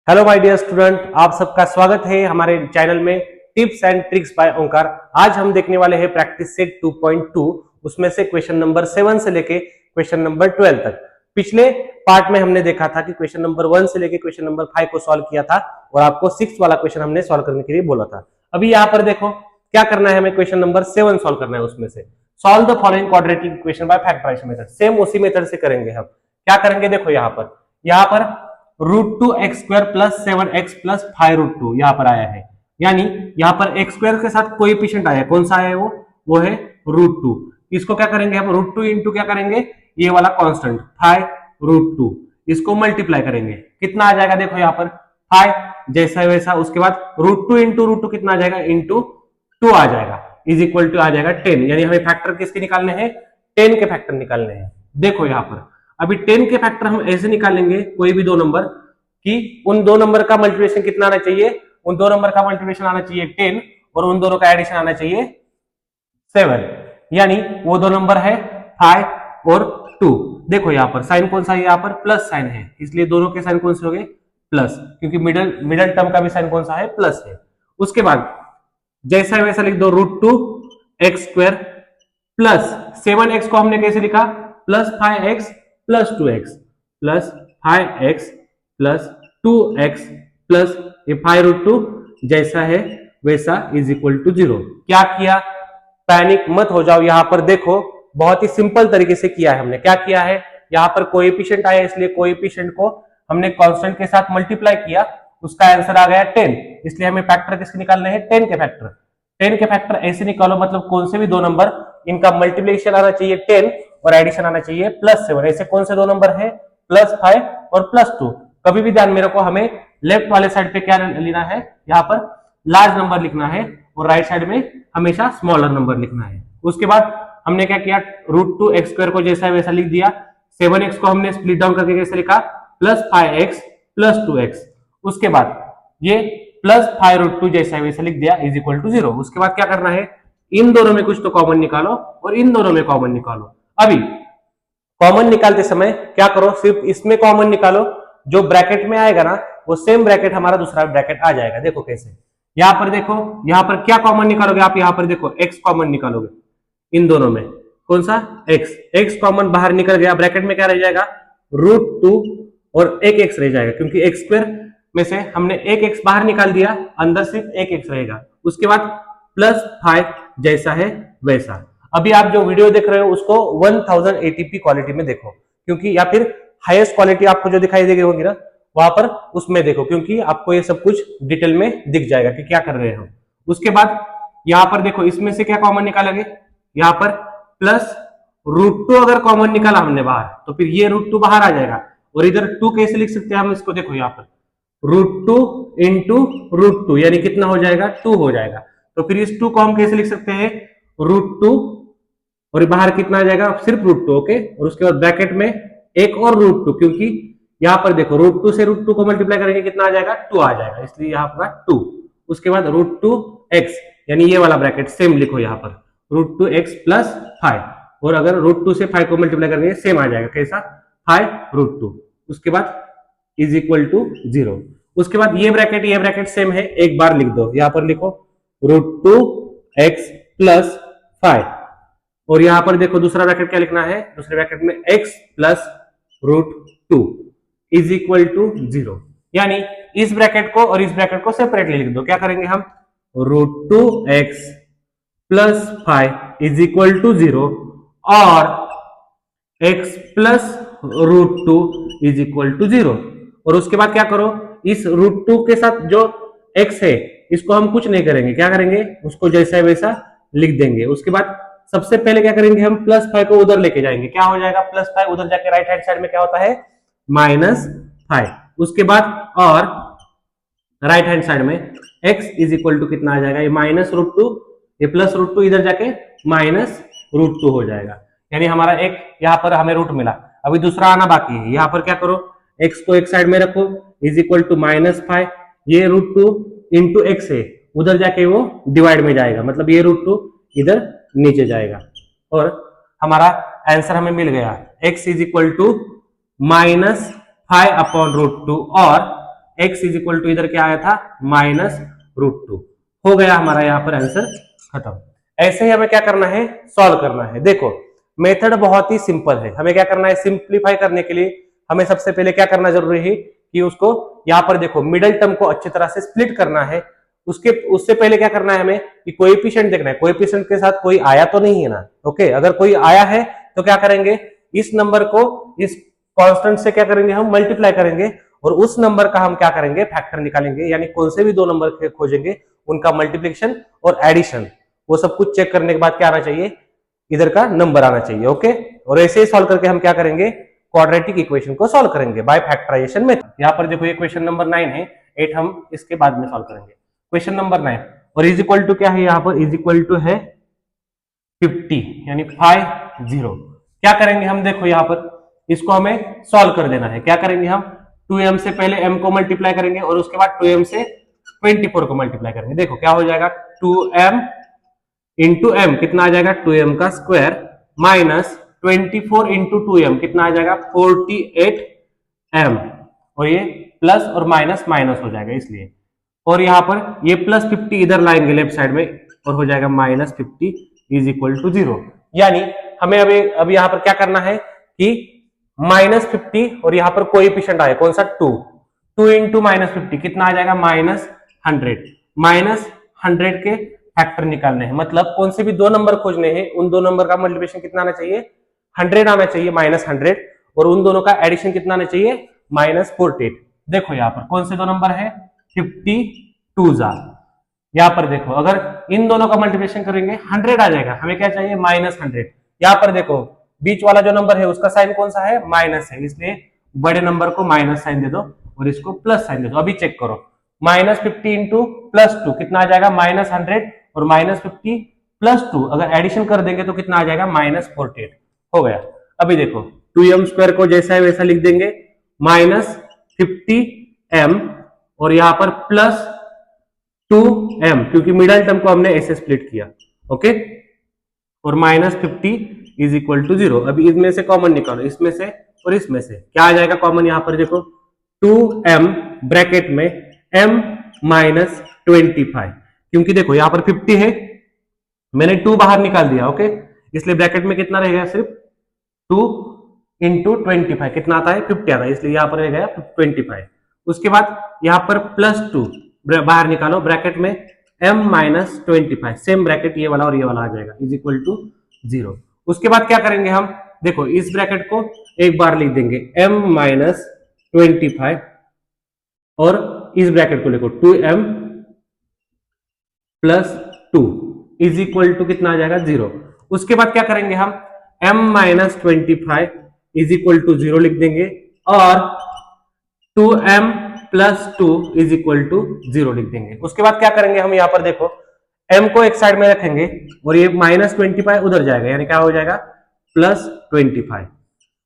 Hello my dear student, आप सबका स्वागत है हमारे चैनल में टिप्स एंड ट्रिक्स बाय ओंकार। आज हम देखने वाले हैं प्रैक्टिस सेट 2.2, उसमें से क्वेश्चन नंबर 7 से लेके क्वेश्चन नंबर 12 तक। पिछले पार्ट में हमने देखा था कि क्वेश्चन नंबर 1 से लेके क्वेश्चन नंबर 5 को सॉल्व किया था और आपको 6 वाला क्वेश्चन हमने सॉल्व करने के लिए बोला था। अभी यहाँ पर देखो क्या करना है, हमें क्वेश्चन नंबर 7 सॉल्व करना है। उसमें से solve the following quadratic equation by factorization method. Same उसी मेथड से करेंगे। हम क्या करेंगे, देखो यहाँ पर √2x² प्लस 7x प्लस 5√2 यहाँ पर आया है, यानी यहाँ पर x स्क्वायर के साथ कोएफिशिएंट आया है। कौन सा है वो है √2। इसको क्या करेंगे हम, √2 इंटू क्या करेंगे, ये वाला कांस्टेंट 5√2, इसको मल्टीप्लाई करेंगे। कितना आ जाएगा, देखो यहाँ पर 5 जैसा वैसा, उसके बाद √2 इंटू √2 कितना आ जाएगा, इंटू 2 आ जाएगा, इज इक्वल टू आ जाएगा 10। यानी हमें फैक्टर किसके निकालने हैं, 10 के फैक्टर निकालने हैं। देखो यहाँ पर अभी 10 के फैक्टर हम ऐसे निकालेंगे, कोई भी दो नंबर कि उन दो नंबर का मल्टीप्लिकेशन कितना आना चाहिए, उन दो नंबर का मल्टीप्लिकेशन आना चाहिए 10 और उन दोनों का एडिशन आना चाहिए 7। यानी वो दो नंबर है 5 और 2। देखो यहाँ पर साइन कौन सा है, यहाँ पर प्लस साइन है, इसलिए दोनों के साइन कौन से हो गए, प्लस, क्योंकि मिडल टर्म का भी साइन कौन सा है, प्लस है। उसके बाद जैसा वैसा लिख दो, √2x² प्लस 7x को हमने कैसे लिखा, plus 5x plus 2x plus 5x plus 2x plus ये 5√2 जैसा है वैसा इज इक्वल टू 0। क्या किया, पैनिक मत हो जाओ। यहाँ पर देखो बहुत ही सिंपल तरीके से किया है हमने। क्या किया है, यहाँ पर कोएफिशिएंट आया, इसलिए कोएफिशिएंट को हमने कांस्टेंट के साथ मल्टीप्लाई किया, उसका आंसर आ गया 10। इसलिए हमें फैक्टर किसके निकालने हैं, 10 के फैक्टर। 10 के फैक्टर ऐसे निकालो, मतलब कौन से भी दो नंबर, इनका मल्टीप्लिकेशन आना चाहिए 10 और एडिशन आना चाहिए +7। ऐसे कौन से दो नंबर है, +5 और +2। कभी भी ध्यान में रखो, हमें लेफ्ट वाले साइड पे क्या लेना है, यहाँ पर लार्ज नंबर लिखना है और राइट साइड में हमेशा स्मॉलर नंबर लिखना है। उसके बाद हमने क्या किया, √2x² को जैसा वैसा लिख दिया, 7x को हमने स्प्लिट डाउन करके कैसे लिखा, +5x प्लस 2x। उसके बाद ये प्लस 5√2 जैसा वैसा लिख दिया, इज इक्वल टू 0। उसके बाद क्या करना है, इन दोनों में कुछ तो कॉमन निकालो और इन दोनों में कॉमन निकालो। अभी कॉमन निकालते समय क्या करो, सिर्फ इसमें कॉमन निकालो, जो ब्रैकेट में आएगा ना वो सेम ब्रैकेट हमारा दूसरा ब्रैकेट आ जाएगा। देखो कैसे, यहाँ पर देखो, यहाँ पर क्या कॉमन निकालोगे आप, यहाँ पर देखो x कॉमन निकालोगे इन दोनों में, कौन सा, x कॉमन बाहर निकल गया, ब्रैकेट में क्या रह जाएगा, √2 और एक x रह जाएगा, क्योंकि x² में से हमने एक x बाहर निकाल दिया, अंदर सिर्फ एक x रहेगा। उसके बाद +5 जैसा है वैसा। अभी आप जो वीडियो देख रहे हो उसको 1080p क्वालिटी में देखो, क्योंकि या फिर हाईएस्ट क्वालिटी आपको जो दिखाई देगी होगी ना वहां पर, उसमें देखो, क्योंकि आपको ये सब कुछ डिटेल में दिख जाएगा कि क्या कर रहे हैं हम। उसके बाद यहाँ पर देखो, इसमें से क्या कॉमन निकालेंगे, यहाँ पर प्लस √2 अगर कॉमन निकाला हमने बाहर तो फिर ये √2 बाहर आ जाएगा, और इधर 2 कैसे लिख सकते हैं हम इसको, देखो यहाँ पर √2 इंटू √2 यानी कितना हो जाएगा, 2 हो जाएगा। तो फिर इस 2 को हम कैसे लिख सकते हैं, √2 और बाहर कितना आ जाएगा, सिर्फ √2, ओके। और उसके बाद ब्रैकेट में एक और √2, क्योंकि यहाँ पर देखो √2 से √2 को मल्टीप्लाई करेंगे कितना आ जाएगा, 2 आ जाएगा, इसलिए यहाँ पर 2। उसके बाद √2x यानी ये वाला ब्रैकेट सेम लिखो, यहाँ पर √2x प्लस 5, और अगर √2 से 5 को मल्टीप्लाई करेंगे सेम आ जाएगा, कैसा, 5√2। उसके बाद इज इक्वल टू 0। उसके बाद ये ब्रैकेट सेम है, एक बार लिख दो, यहाँ पर लिखो √2x प्लस 5, और यहां पर देखो दूसरा ब्रैकेट क्या लिखना है, दूसरे ब्रैकेट में x plus √2 is equal to 0। यानी इस ब्रैकेट को और इस ब्रैकेट को सेपरेटली लिख दो। क्या करेंगे हम, √2x plus 5 is equal to 0 और x plus √2 is equal to 0। और उसके बाद क्या करो, इस √2 के साथ जो x है इसको हम कुछ नहीं करेंगे, क्या करेंगे, उसको जैसा वैसा लिख देंगे। उसके बाद सबसे पहले क्या करेंगे, हम +5 को उधर लेके जाएंगे, क्या हो जाएगा, +5 उधर जाके राइट हैंड साइड में क्या होता है, -5। उसके बाद और राइट हैंड साइड में x इज इक्वल टू कितना आ जाएगा, ये -√2, ये +√2 इधर जाके -√2 हो जाएगा। यानी हमारा एक यहाँ पर हमें रूट मिला। अभी दूसरा आना बाकी है, यहाँ पर क्या करो, x को एक साइड में रखो, इज इक्वल टू -5, ये √2 इंटू x है, उधर जाके वो डिवाइड में जाएगा, मतलब ये √2 इधर नीचे जाएगा, और हमारा आंसर हमें मिल गया, x इज इक्वल टू -5/√2 और x इज इक्वल टू इधर क्या आया था -√2। हो गया हमारा यहाँ पर आंसर खत्म। ऐसे ही हमें क्या करना है, सॉल्व करना है। देखो मेथड बहुत ही सिंपल है। हमें क्या करना है, सिंप्लीफाई करने के लिए हमें सबसे पहले क्या करना जरूरी है कि उसको यहाँ पर देखो मिडिल टर्म को अच्छी तरह से स्प्लिट करना है। उससे पहले क्या करना है हमें कि कोएफिशिएंट देखना है, कोएफिशिएंट के साथ कोई आया तो नहीं है ना। ओके, अगर कोई आया है तो क्या करेंगे, इस नंबर को इस कांस्टेंट से क्या करेंगे, हम मल्टीप्लाई करेंगे और उस नंबर का हम क्या करेंगे, फैक्टर निकालेंगे। यानी कौन से भी दो नंबर खोजेंगे उनका मल्टीप्लिकेशन और एडिशन, वो सब कुछ चेक करने के बाद क्या आना चाहिए, इधर का नंबर आना चाहिए। ओके, और ऐसे ही सॉल्व करके हम क्या करेंगे, क्वाड्रेटिक इक्वेशन को सॉल्व करेंगे बाय फैक्टराइजेशन मेथड। यहाँ पर देखो ये क्वेश्चन नंबर 9 है, 8 हम इसके बाद में सॉल्व करेंगे। क्वेश्चन नंबर 9 और इज इक्वल टू क्या है, यहाँ पर इज इक्वल टू है 50 यानी 50। क्या करेंगे हम, देखो यहाँ पर इसको हमें सॉल्व कर देना है। क्या करेंगे हम, 2m से पहले m को मल्टीप्लाई करेंगे और उसके बाद 2m से 24 को मल्टीप्लाई करेंगे। देखो क्या हो जाएगा, 2m इंटू m कितना आ जाएगा 2m का स्क्वायर माइनस 24 इंटू 2m कितना आ जाएगा 48m, और ये प्लस और माइनस माइनस हो जाएगा इसलिए, और यहाँ पर ये प्लस 50 इधर लाएंगे लेफ्ट साइड में और हो जाएगा -50 इज इक्वल टू 0। यानी हमें अभी यहाँ पर क्या करना है कि -50 और यहाँ पर कोएफिशिएंट आए कौन सा 2 इंटू -50 कितना आ जाएगा -100 के फैक्टर निकालने हैं। मतलब कौन से भी दो नंबर खोजने हैं, उन दो नंबर का मल्टीप्लिकेशन कितना आना चाहिए, 100 आना चाहिए -100, और उन दोनों का एडिशन कितना आना चाहिए -48। देखो यहाँ पर कौन से दो नंबर है, 52 यहाँ पर देखो अगर इन दोनों का मल्टीप्लिकेशन करेंगे 100 आ जाएगा, हमें क्या चाहिए -100। यहाँ पर देखो बीच वाला जो नंबर है उसका साइन कौन सा है, माइनस है, इसलिए बड़े नंबर को माइनस साइन दे दो और इसको प्लस साइन दे दो। अभी चेक करो, -50 इंटू +2 कितना आ जाएगा -100, और -50 +2 अगर एडिशन कर देंगे तो कितना आ जाएगा -48 हो गया। अभी देखो 2m स्क्वायर को जैसा है वैसा लिख देंगे, -50m और यहाँ पर +2m क्योंकि मिडिल टर्म को हमने ऐसे स्प्लिट किया। ओके, और -50 इज इक्वल टू 0। अभी इसमें से कॉमन निकालो, इसमें से और इसमें से क्या आ जाएगा कॉमन, यहाँ पर देखो 2m ब्रैकेट में m -25, क्योंकि देखो यहाँ पर 50 है, मैंने 2 बाहर निकाल दिया। ओके, इसलिए ब्रैकेट में कितना रहेगा, सिर्फ 2 इंटू 25 कितना आता है 50 आता है, इसलिए यहाँ पर रह गया 25। उसके बाद यहाँ पर +2 बाहर निकालो, ब्रैकेट में m -25, सेम ब्रैकेट ये वाला और ये वाला आ जाएगा इज इक्वल टू 0। उसके बाद क्या करेंगे हम, देखो इस ब्रैकेट को एक बार लिख देंगे m -25 और इस ब्रैकेट को लिखो 2m +2 इज इक्वल टू कितना आ जाएगा 0। उसके बाद क्या करेंगे हम, m -25 इज इक्वल टू 0 लिख देंगे और 2m +2 इज इक्वल टू 0 लिख देंगे। उसके बाद क्या करेंगे हम, यहाँ पर देखो m को एक साइड में रखेंगे और ये -25 उधर जाएगा, यानी क्या हो जाएगा +25,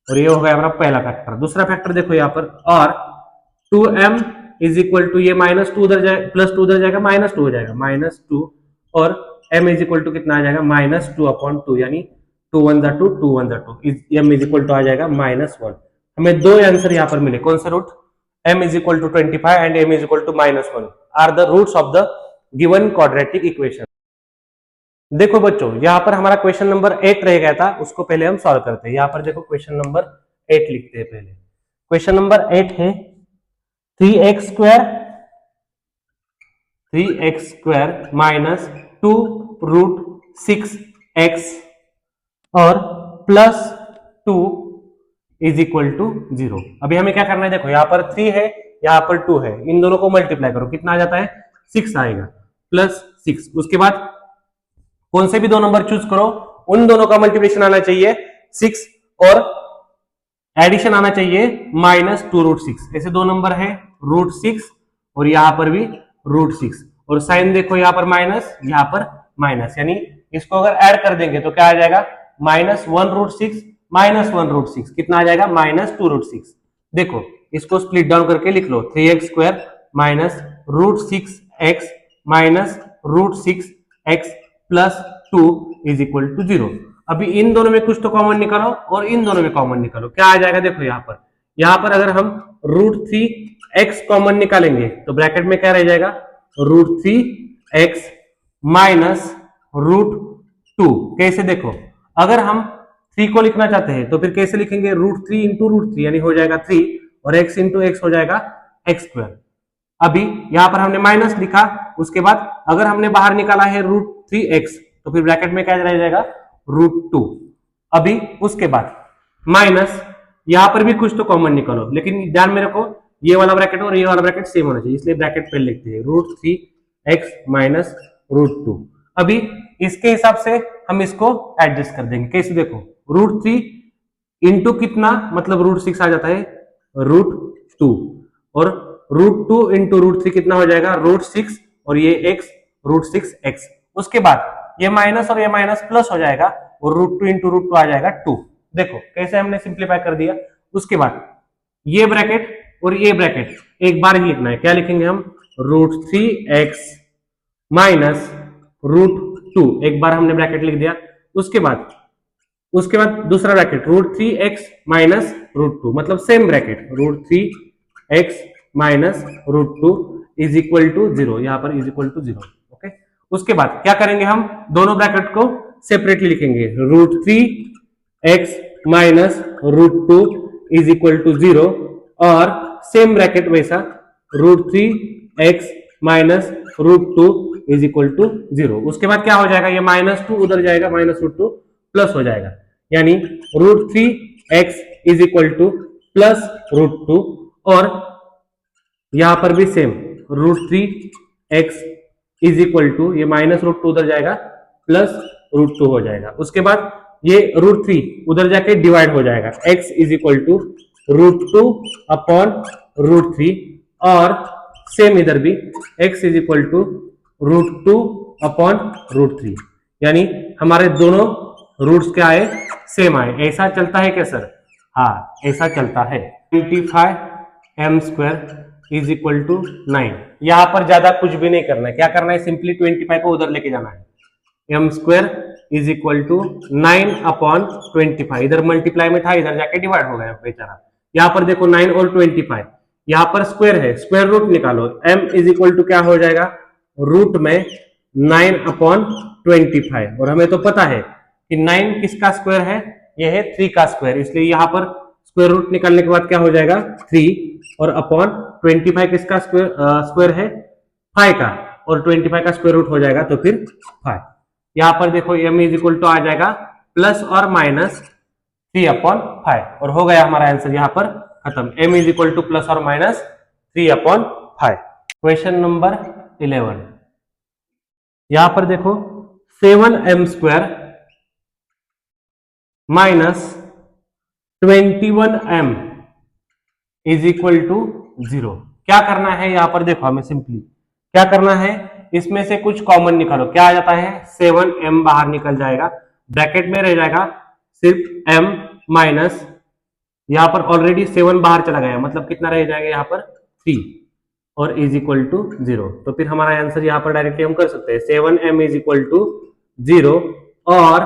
और ये हो गया हमारा पहला फैक्टर। दूसरा फैक्टर देखो यहाँ पर, और 2m इज इक्वल टू ये -2 उधर जाएगा, +2 उधर जाएगा, -2 हो जाएगा -2, और m इज इक्वल टू कितना आ जाएगा -2/2, यानी 2 1 जा 2 2 1 जा 2, m इज इक्वल टू आ जाएगा -1। हमें दो आंसर यहाँ पर मिले, कौन सा root, m is equal to 25 and m is equal to -1 are the roots of the given quadratic equation. देखो बच्चों यहाँ पर हमारा क्वेश्चन नंबर 8 रह गया था, उसको पहले हम सॉल्व करते हैं। यहाँ पर देखो क्वेश्चन नंबर 8 लिखते हैं पहले। क्वेश्चन नंबर 8 है 3x स्क्वायर -2√6x और +2 इज इक्वल टू 0। अभी हमें क्या करना है, देखो यहाँ पर 3 है, यहाँ पर 2 है, इन दोनों को मल्टीप्लाई करो, कितना आ जाता है 6 आएगा, +6। उसके बाद कौन से भी दो नंबर चूज करो, उन दोनों का मल्टीप्लिकेशन आना चाहिए 6 और एडिशन आना चाहिए -2√6। ऐसे दो नंबर है √6 और यहाँ पर भी √6, और साइन देखो यहाँ पर माइनस, यहाँ पर माइनस, यानी इसको अगर ऐड कर देंगे तो क्या आ जाएगा -1√6 -1√6 कितना आ जाएगा -2√6। देखो इसको स्प्लिट डाउन करके लिख लो, 3x square -√6x -√6x +2 is equal to 0। अभी इन दोनों में कुछ तो कॉमन निकालो और इन दोनों में कॉमन निकालो, क्या आ जाएगा, देखो यहाँ पर अगर हम √3 x कॉमन निकालेंगे तो ब्रैकेट में क्या रह जाएगा, √3x माइनस √2। कैसे देखो, अगर हम 3 को लिखना चाहते हैं तो फिर कैसे लिखेंगे, √3 इंटू √3 यानी हो जाएगा 3 और x इंटू एक्स हो जाएगा x²। अभी यहां पर हमने माइनस लिखा, उसके बाद अगर हमने बाहर निकाला है √3x तो फिर ब्रैकेट में क्या रह जाएगा, √2। अभी उसके बाद माइनस, यहां पर भी कुछ तो कॉमन निकालो, लेकिन ध्यान में रखो ये वाला ब्रैकेट और ये वाला ब्रैकेट सेम होना चाहिए, इसलिए ब्रैकेट पहले लिखते हैं, √3x माइनस √2। अभी इसके हिसाब से हम इसको एडजस्ट कर देंगे। कैसे देखो, √3 इंटू कितना, मतलब √6 आ जाता है, √2 और √2 इंटू √3 कितना हो जाएगा, √6 और ये x √6x। उसके बाद ये माइनस और ये माइनस प्लस हो जाएगा और √2 इंटू √2 आ जाएगा 2। देखो कैसे हमने सिंप्लीफाई कर दिया। उसके बाद ये ब्रैकेट और ये ब्रैकेट एक बार ही लिखना है, क्या लिखेंगे हम, √3x माइनस √2, एक बार हमने ब्रैकेट लिख दिया। उसके बाद दूसरा ब्रैकेट √3x माइनस √2, मतलब same bracket, √3x minus √2 is equal to 0, यहां पर इज इक्वल टू 0। ओके, उसके बाद क्या करेंगे, हम दोनों ब्रैकेट को सेपरेटली लिखेंगे, √3x minus √2 is equal to 0 और सेम ब्रैकेट वैसा √3x minus √2 is equal to 0। उसके बाद क्या हो जाएगा, ये -2 उधर जाएगा, -√2 प्लस हो जाएगा, यानी √3x is equal two plus √2 और यहां पर भी same √3x is equal to, ये -√2 उधर जाएगा प्लस √2 हो जाएगा। उसके बाद ये √3 उधर जाके डिवाइड हो जाएगा, x is equal to √2 upon √3 और सेम इधर भी x is equal to √2 upon √3, यानी हमारे दोनों रूट्स क्या आए, सेम आए। ऐसा चलता है क्या सर, हाँ ऐसा चलता है। 25m² is equal to 9। यहां पर ज्यादा कुछ भी नहीं करना है, क्या करना है, सिंपली 25 को उधर लेके जाना है, m² is equal to 9 upon 25, इधर मल्टीप्लाई में था, इधर जाके डिवाइड हो गया बेचारा। यहाँ पर देखो 9 और 25, यहाँ पर स्क्वायर है, स्क्वायर रूट निकालो, m इज इक्वल टू क्या हो जाएगा, रूट में 9 अपॉन 25, और हमें तो पता है कि 9 किसका स्क्वायर है, यह है 3 का स्क्वायर, इसलिए यहाँ पर स्क्वायर रूट निकालने के बाद क्या हो जाएगा 3 और अपॉन 25 किसका स्क्वायर है 5 का, और 25 का स्क्वायर रूट हो जाएगा तो फिर 5। यहाँ पर देखो m इज इक्वल टू आ जाएगा प्लस और माइनस 3 अपॉन 5 और हो गया हमारा आंसर यहाँ पर खत्म। m is equal two plus और माइनस 3 अपॉन 5। क्वेश्चन नंबर 11, यहां पर देखो 7m² minus 21m is equal to 0। क्या करना है यहां पर, देखो हमें सिंपली क्या करना है, इसमें से कुछ कॉमन निकालो, क्या आ जाता है 7m बाहर निकल जाएगा, ब्रैकेट में रह जाएगा सिर्फ m माइनस, यहां पर ऑलरेडी 7 बाहर चला गया, मतलब कितना रह जाएगा यहाँ पर 3 और इज इक्वल टू 0। तो फिर हमारा आंसर यहाँ पर डायरेक्टली हम कर सकते हैं 7m इज इक्वल टू 0 और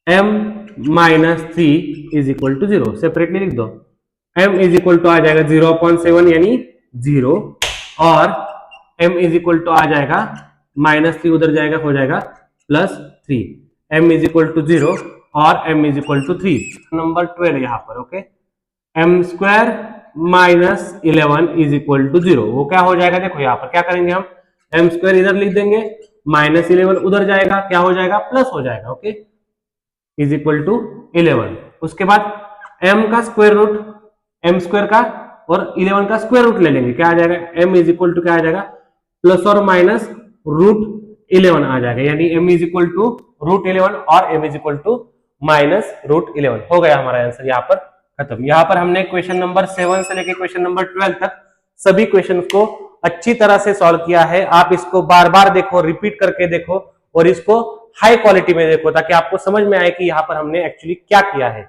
m minus 3 is equal to 0, separately लिख दो। m इज इक्वल टू आ जाएगा 0/7 यानी 0 और m इज इक्वल टू आ जाएगा -3 उधर जाएगा, हो जाएगा +3, m इज इक्वल टू 0 और m is equal to 3। Number 12 यहाँ पर, okay, m² minus 11 is equal to 0, वो क्या हो जाएगा, देखो यहाँ पर क्या करेंगे हम, m² इधर लिख देंगे, -11 उधर जाएगा, क्या हो जाएगा प्लस हो जाएगा, ओके, इज इक्वल टू 11। उसके बाद m का स्क्वायर रूट, m² का और 11 का स्क्वायर रूट ले लेंगे, क्या आ जाएगा, m इज इक्वल टू क्या आ जाएगा प्लस और माइनस √11 आ जाएगा, यानी m इज इक्वल टू √11 और m इज इक्वल टू -√11। हो गया हमारा आंसर यहाँ पर खत्म। यहाँ पर हमने क्वेश्चन नंबर 7 से लेकर क्वेश्चन नंबर 12 तक सभी क्वेश्चन को अच्छी तरह से सॉल्व किया है। आप इसको बार बार देखो, रिपीट करके देखो और इसको हाई क्वालिटी में देखो, ताकि आपको समझ में आए कि यहाँ पर हमने एक्चुअली क्या किया है।